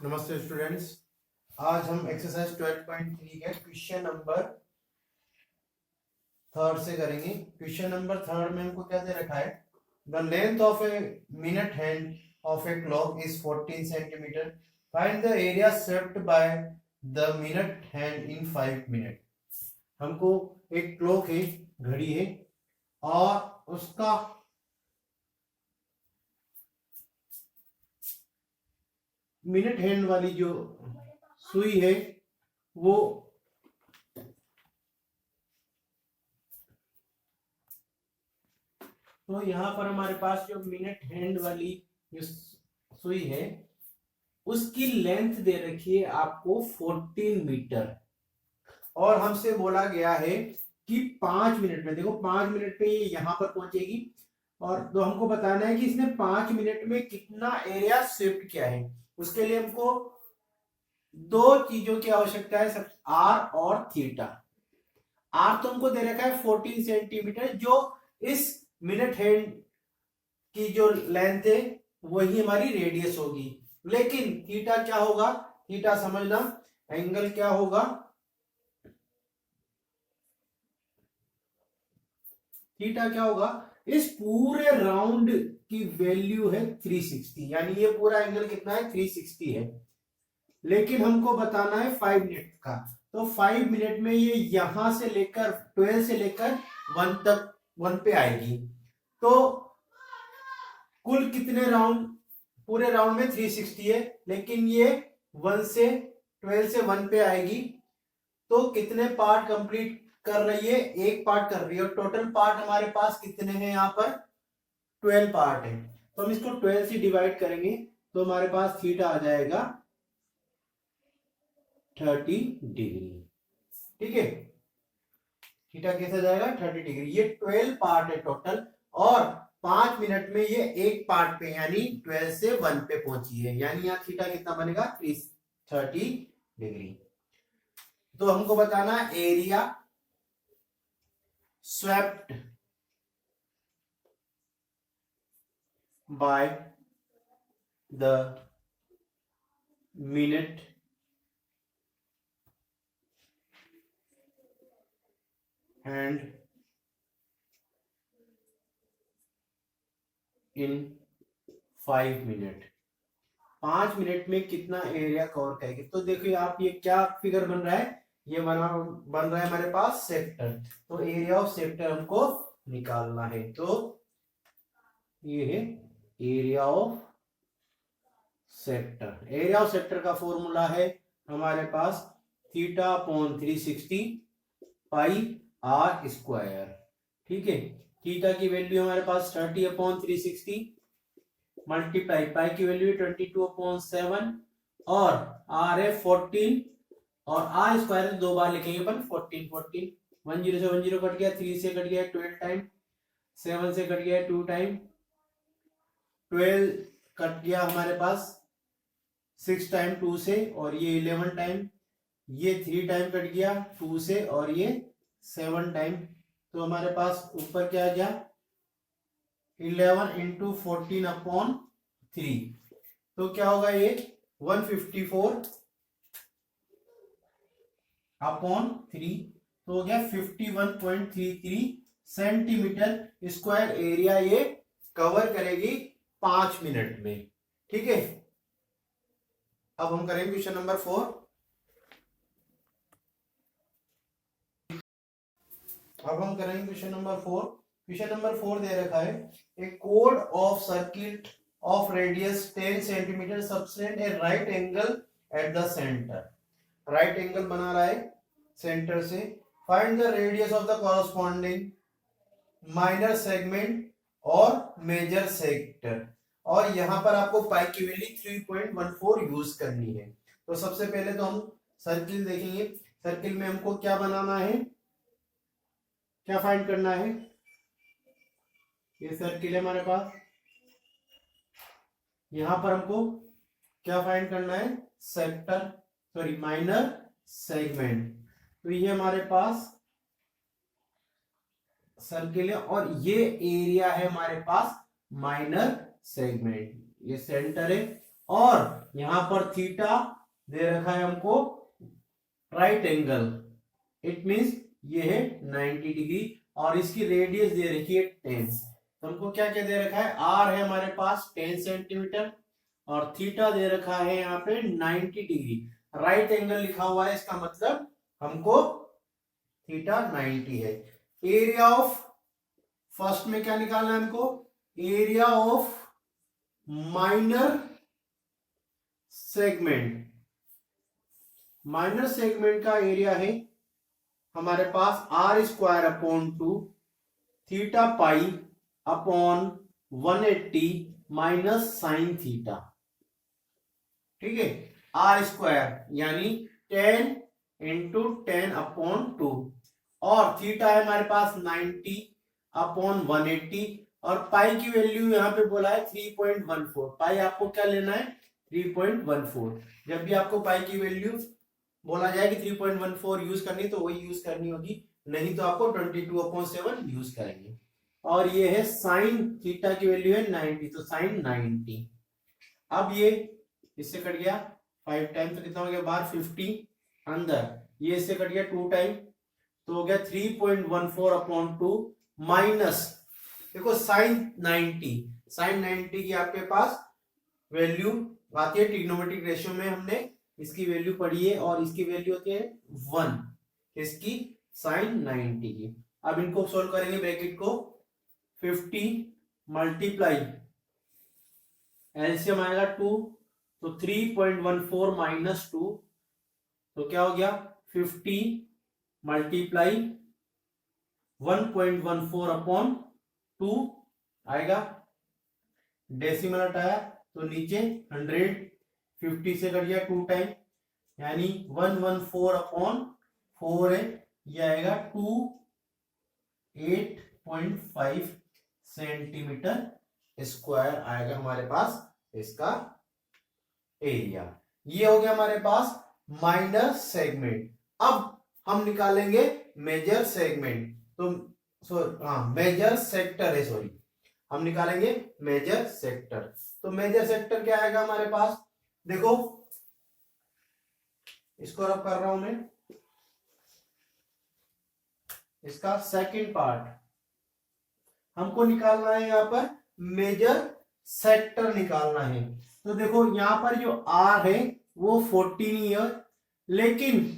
नमस्ते स्टूडेंट्स। आज हम एक्सरसाइज 12.3 के क्वेश्चन नंबर थर्ड से करेंगे। क्वेश्चन नंबर थर्ड में हमको क्या दे रखा है, the length of a minute hand of a clock is 14 centimetre, find the area swept by the minute hand in 5 minute. हमको एक क्लॉक है, घड़ी है, और उसका मिनट हैंड वाली जो सुई है वो तो यहाँ पर हमारे पास जो मिनट हैंड वाली जो सुई है उसकी लेंथ दे रखी है आपको 14 मीटर, और हमसे बोला गया है कि 5 मिनट में, देखो 5 मिनट में ये यहाँ पर पहुंचेगी, और तो हमको बताना है कि इसने 5 मिनट में कितना एरिया स्वेप्ट किया है। उसके लिए हमको दो चीजों की आवश्यकता है, सब आर और थीटा। आर तो हमको दे रखा है 14 सेंटीमीटर, जो इस मिनट हैंड की जो लेंथ है वही हमारी रेडियस होगी। लेकिन थीटा क्या होगा, थीटा समझना, एंगल क्या होगा, थीटा क्या होगा, इस पूरे राउंड की वैल्यू है 360, यानी ये पूरा एंगल कितना है 360 है। लेकिन हमको बताना है 5 मिनट का, तो 5 मिनट में ये यहां से लेकर 12 से लेकर 1 तक 1 पे आएगी। तो कुल कितने राउंड, पूरे राउंड में 360 है, लेकिन ये 1 से 12 से 1 पे आएगी। तो कितने पार्ट कंप्लीट कर रही है, एक पार्ट कर रही है, और टोटल पार्ट हमारे पास कितने हैं, यहाँ पर 12 पार्ट है। तो हम इसको 12 से डिवाइड करेंगे तो हमारे पास थीटा आ जाएगा 30 डिग्री। ठीक है, थीटा कैसा जाएगा 30 डिग्री। ये 12 पार्ट है टोटल, और 5 मिनट में ये एक पार्ट पे यानी 12 से 1 पे पहुंची है, यानी यहाँ थीटा कितना बनेगा 30 डिग्री। तो हमको बताना area swept by the minute hand in 5 minute. 5 minute में कितना एरिया कवर करेगी। तो देखिए आप, ये क्या फिगर बन रहा है, ये बन रहा है हमारे पास सेक्टर। तो एरिया ऑफ सेक्टर हमको निकालना है। तो ये है area of sector. Area of sector का फॉर्मूला है हमारे पास theta upon 360 pi r square. ठीक है, थीटा की वैल्यू हमारे पास 30 अपॉन 360 मल्टीप्लाई, पाई की वैल्यू 22/7, और आर है 14, और आर स्क्वायर दो बार लिखेंगे अपन 14 14, 10 से 10 कट गया, 3 से कट गया 12 टाइम, 7 से कट गया 2 टाइम, 12 कट गया हमारे पास 6 टाइम 2 से, और ये 11 टाइम, ये 3 टाइम कट गया 2 से, और ये 7 टाइम। तो हमारे पास ऊपर क्या आ गया 11 इंटू 14 अपॉन 3, तो क्या होगा ये 154 अपॉन 3, तो हो गया 51.33 सेंटीमीटर स्क्वायर एरिया ये कवर करेगी 5 मिनट में। ठीक है, अब हम करेंगे क्वेश्चन नंबर 4। अब हम करेंगे क्वेश्चन नंबर 4। क्वेश्चन नंबर 4 दे रखा है, ए कोड of circuit of radius 10 centimetre subtend a right angle at the centre. Right angle बना रहा है सेंटर से। Find the radius of the corresponding minor segment और मेजर सेक्टर, और यहां पर आपको पाई की वैल्यू 3.14 यूज करनी है। तो सबसे पहले तो हम सर्किल देखेंगे। सर्किल में हमको क्या बनाना है, क्या फाइंड करना है, ये सर्किल है हमारे पास, यहां पर हमको क्या फाइंड करना है, सेक्टर, सॉरी माइनर सेगमेंट। तो ये हमारे पास सर्किल है, और ये एरिया है हमारे पास माइनर सेगमेंट, ये सेंटर है, और यहां पर थीटा दे रखा है हमको राइट एंगल, इट मींस ये है 90 डिग्री और इसकी रेडियस दे रखी है 10। तो हमको क्या क्या दे रखा है, आर है हमारे पास 10 सेंटीमीटर और थीटा दे रखा है यहाँ पे 90 डिग्री। राइट एंगल लिखा हुआ है, इसका मतलब हमको थीटा 90 है। एरिया ऑफ, फर्स्ट में क्या निकालना है हमको, area of minor segment. Minor segment का एरिया है हमारे पास r square upon 2 theta pi upon 180 minus sine theta. ठीक है, आर स्क्वायर यानी 10 इंटू 10 अपॉन 2 और थीटा है हमारे पास 90 अपॉन 180 और पाई की वैल्यू यहां पे बोला है 3.14। पाई आपको क्या लेना है, 3.14। जब भी आपको पाई की वैल्यू बोला जाए कि 3.14 यूज करनी तो वही यूज करनी होगी, नहीं तो आपको 22/7 यूज करेंगे। और ये है साइन थीटा की वैल्यू है 90, तो साइन 90। अब ये इससे कट गया 5 टाइम, तो कितना हो गया बाहर 50 अंदर, ये इससे कट गया 2 टाइम, तो हो गया 3.14 अपॉन 2 माइनस, देखो साइन 90, साइन 90 की आपके पास वैल्यू आती है ट्रिग्नोमेट्रिक रेशियो में, हमने इसकी वैल्यू पढ़ी है और इसकी वैल्यू होती है 1, इसकी साइन 90 की। अब इनको सोल्व करेंगे, ब्रैकेट को 50 मल्टीप्लाई एलसीएम आएगा 2, तो 3.14 माइनस 2 तो क्या हो गया 50 मल्टीप्लाई 1.14 अपॉन 2 आएगा, डेसिमल हटाया तो नीचे 100, 50 से कट गया 2 टाइम यानी 114 अपॉन 4 है, ये आएगा 28.5 सेंटीमीटर स्क्वायर आएगा हमारे पास इसका एरिया। ये हो गया हमारे पास माइनर सेगमेंट। अब हम निकालेंगे मेजर सेगमेंट, तो मेजर सेक्टर है, सॉरी, हम निकालेंगे मेजर सेक्टर। तो मेजर सेक्टर क्या आएगा हमारे पास, देखो इसको रब कर रहा हूं मैं, इसका सेकंड पार्ट हमको निकालना है, यहां पर मेजर सेक्टर निकालना है। तो देखो यहां पर जो आर है वो 14 ही है, लेकिन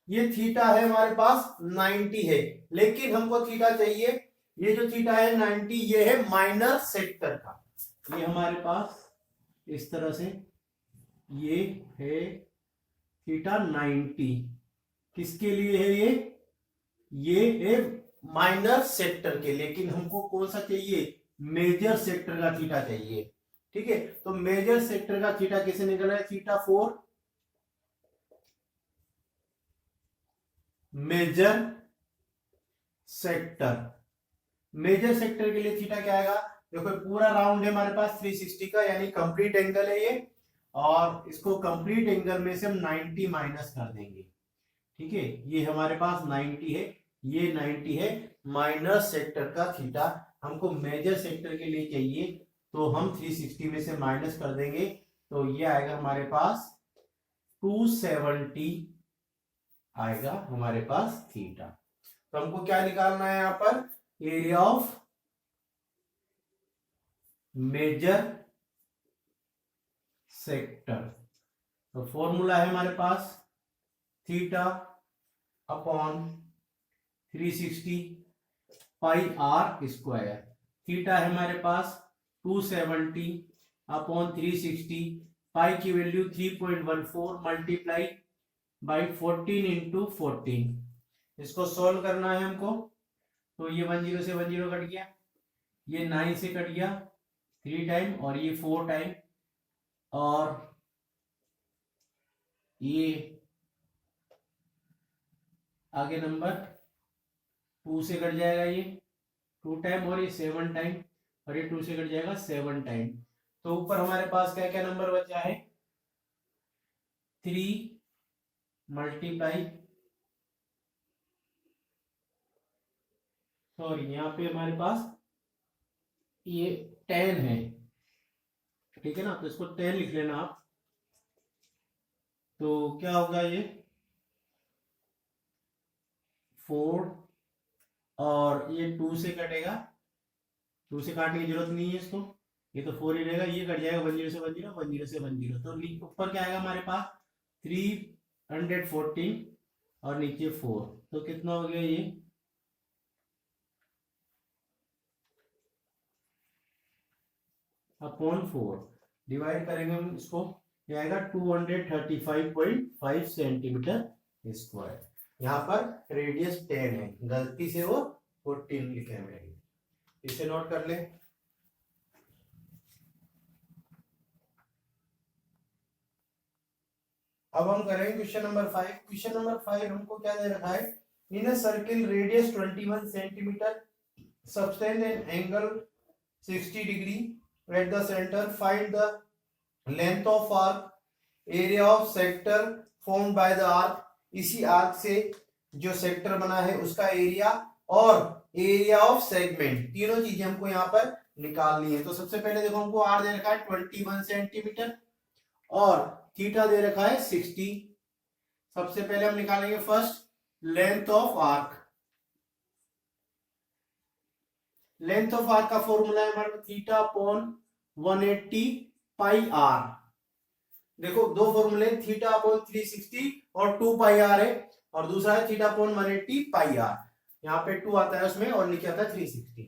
ये थीटा है हमारे पास 90 है, लेकिन हमको थीटा चाहिए, ये जो थीटा है 90 ये है माइनर सेक्टर का, ये हमारे पास इस तरह से ये है थीटा 90, किसके लिए है ये है माइनर सेक्टर के, लेकिन हमको कौन सा चाहिए, मेजर सेक्टर का थीटा चाहिए। ठीक है, तो मेजर सेक्टर का थीटा कैसे निकला है, theta 4 major sector, major sector के लिए थीटा क्या आएगा, देखो पूरा राउंड है हमारे पास 360 का, यानी कंप्लीट एंगल है ये, और इसको कंप्लीट एंगल में से हम 90 माइनस कर देंगे। ठीक है, ये हमारे पास 90 है, ये 90 है, माइनर सेक्टर का थीटा हमको मेजर सेक्टर के लिए चाहिए, तो हम 360 में से माइनस कर देंगे, तो ये आएगा हमारे पास 270 आएगा हमारे पास थीटा। तो हमको क्या निकालना है यहां पर, एरिया ऑफ मेजर सेक्टर। तो फॉर्मूला है हमारे पास theta upon 360 pi r square, theta है हमारे पास 270 अपॉन 360, पाई की वैल्यू 3.14 मल्टीप्लाई बाई 14 इंटू 14, इसको सॉल्व करना है हमको, तो ये 10 से 10 कट गया, ये 9 से कट गया 3 टाइम और ये 4 टाइम, और ये आगे नंबर 2 से कट जाएगा, ये 2 टाइम और ये 7 टाइम, और ये 2 से कट जाएगा 7 टाइम। तो ऊपर हमारे पास क्या क्या नंबर बचा है, 3 मल्टीप्लाई, सॉरी यहाँ पे हमारे पास ये 10 है, ठीक है ना, तो इसको 10 लिख लेना आप, तो क्या होगा ये 4 और ये 2 से कटेगा, 2 से काटने की जरूरत नहीं है इसको, ये तो 4 ही रहेगा, ये कट जाएगा 10 से 10 10 से 10, तो ऊपर क्या आएगा हमारे पास 314 और नीचे 4, तो कितना हो गया ये अपॉन 4, डिवाइड करेंगे हम इसको, क्या आएगा 235.5 सेंटीमीटर स्क्वायर। यहाँ पर रेडियस 10 है, गलती से वो 14 लिखे हैं, इसे नोट कर ले। अब हम करेंगे क्वेश्चन नंबर 5। क्वेश्चन नंबर 5 हमको क्या दे रखा है, in a circle radius 21 centimetre subtend an angle 60 degree at the centre, find the length of arc, area of sector formed by the arc, इसी आर्क से जो सेक्टर बना है उसका एरिया और एरिया ऑफ सेगमेंट, तीनों चीजें हमको यहाँ पर निकालनी है। तो सबसे पहले देखो हमको आर दे रखा है 21 सेंटीमीटर और थीटा दे रखा है 60। सबसे पहले हम निकालेंगे first length of arc. Length of arc का फॉर्मूला है हमारे थीटा अपॉन 180 पाई आर। देखो दो फॉर्मूले, थीटा अपॉन 360 और 2 पाई आर है, और दूसरा है थीटा अपॉन 180 पाई आर। यहाँ पे 2 आता है उसमें और नीचे आता है 360,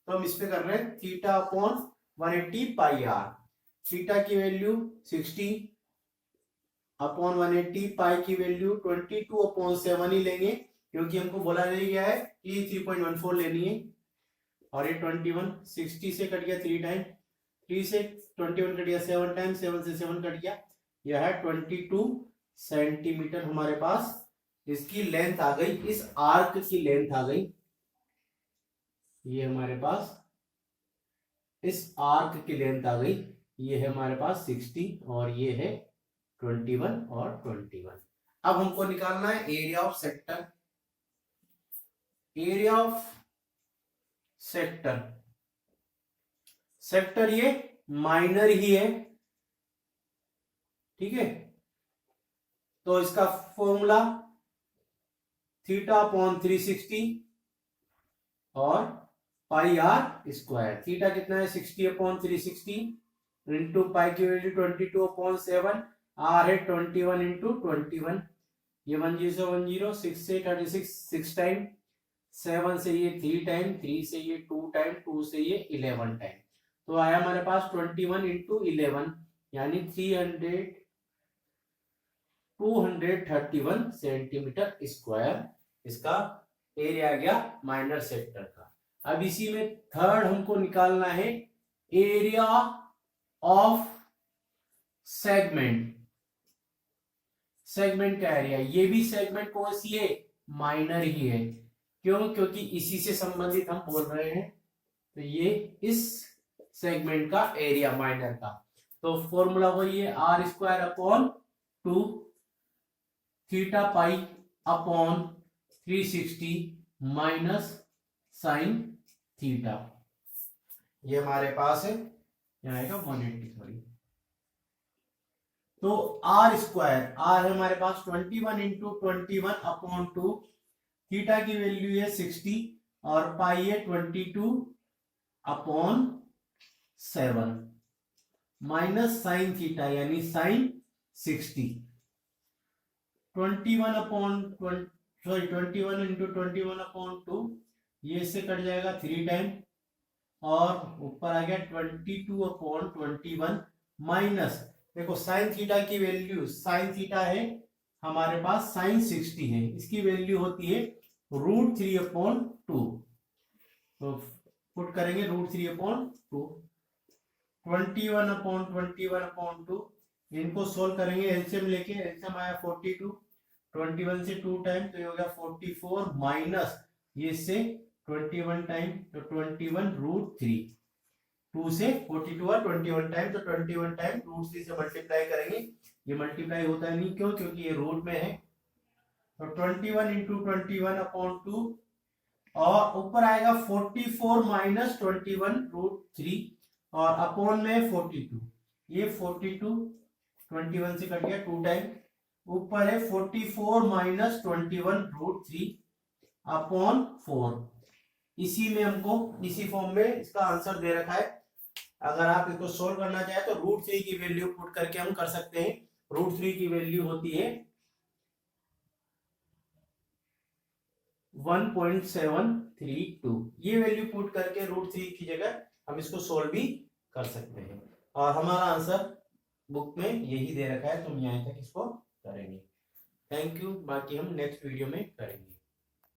तो हम इस पे कर रहे हैं theta upon 180 pi R. Theta की वैल्यू 60 अपॉन 180, पाई की वैल्यू 22 अपॉन 7 ही लेंगे, क्योंकि हमको बोला गया है कि 3.14 लेनी है। और ये 21 60 से कट गया 3 टाइम, 3 से 21 कट गया 7 टाइम, 7 से 7 कट गया, यह है 22 सेंटीमीटर हमारे पास इसकी लेंथ आ गई, इस आर्क की लेंथ आ गई। ये हमारे पास इस आर्क की लेंथ आ गई, ये है हमारे पास 60 और ये है 21 और 21। अब हमको निकालना है area of sector. Area of sector, sector ये माइनर ही है, ठीक है, तो इसका फॉर्मूला थीटा अपॉन 360 और पाई आर स्क्वायर। थीटा कितना है 60 अपॉन 360 इंटू पाई की वैल्यू 22 अपॉन 7, आर है 21 इंटू 21, ये 10 से 10, 6 से 36 6 टाइम, 7 से ये 3 टाइम, 3 से ये 2 टाइम, 2 से ये 11 टाइम, तो आया हमारे पास 21 इंटू 11 यानी 231 सेंटीमीटर स्क्वायर इसका एरिया आ गया माइनर सेक्टर का। अब इसी में थर्ड हमको निकालना है एरिया ऑफ सेगमेंट। सेगमेंट का एरिया, ये भी सेगमेंट कौन सी है, माइनर ही है, क्यों, क्योंकि इसी से संबंधित हम बोल रहे हैं, तो ये इस सेगमेंट का एरिया माइनर का, तो फॉर्मूला वही है r square upon 2 theta pi upon 360 minus sine theta, ये हमारे पास है, यहाँ आएगा 180 सॉरी। तो आर स्क्वायर, आर है हमारे पास 21 इंटू 21 अपॉन 2, थीटा की वैल्यू है 60 और पाई है 22 अपॉन 7 माइनस साइन थीटा यानी साइन 60, 21 अपॉन 21 इंटू 21 अपॉन 2, ये से कट जाएगा 3 टाइम और ऊपर आ गया 22 अपॉन 21 माइनस, देखो साइन थीटा की वैल्यू, साइन थीटा है हमारे पास साइन 60 है, इसकी वैल्यू होती है √3 अपॉन 2, तो पुट करेंगे √3 अपॉन 2, 21 अपॉन 21 अपॉन 2, इनको सोल्व करेंगे एलसीएम लेके, एलसीएम आया 42, 21 से 2 टाइम तो ये हो गया 44 माइनस ये से 21 टाइम तो 21 √3, 2 से 42 और 21 टाइम तो 21 टाइम √3 से मल्टीप्लाई करेंगे, ये मल्टीप्लाई होता नहीं, क्यों, क्योंकि ये रूट में है, तो 21 इंटू 21 अपॉन 2 और ऊपर आएगा 44 माइनस 21 √3 और अपॉन में 42, ये 42 21 से कट गया 2 टाइम, ऊपर है 44 माइनस 21√3/4। इसी में हमको इसी फॉर्म में इसका आंसर दे रखा है। अगर आप इसको सोल्व करना चाहे तो √3 की वैल्यू पुट करके हम कर सकते हैं। √3 की वैल्यू होती है 1.732। ये वैल्यू पुट करके √3 की जगह हम इसको सोल्व भी कर सकते हैं। और हमारा आंसर बुक में यही दे रखा है, तुम यहाँ तक इसको करेंगे। थैंक यू, बाकी हम नेक्स्ट वीडियो में करेंगे।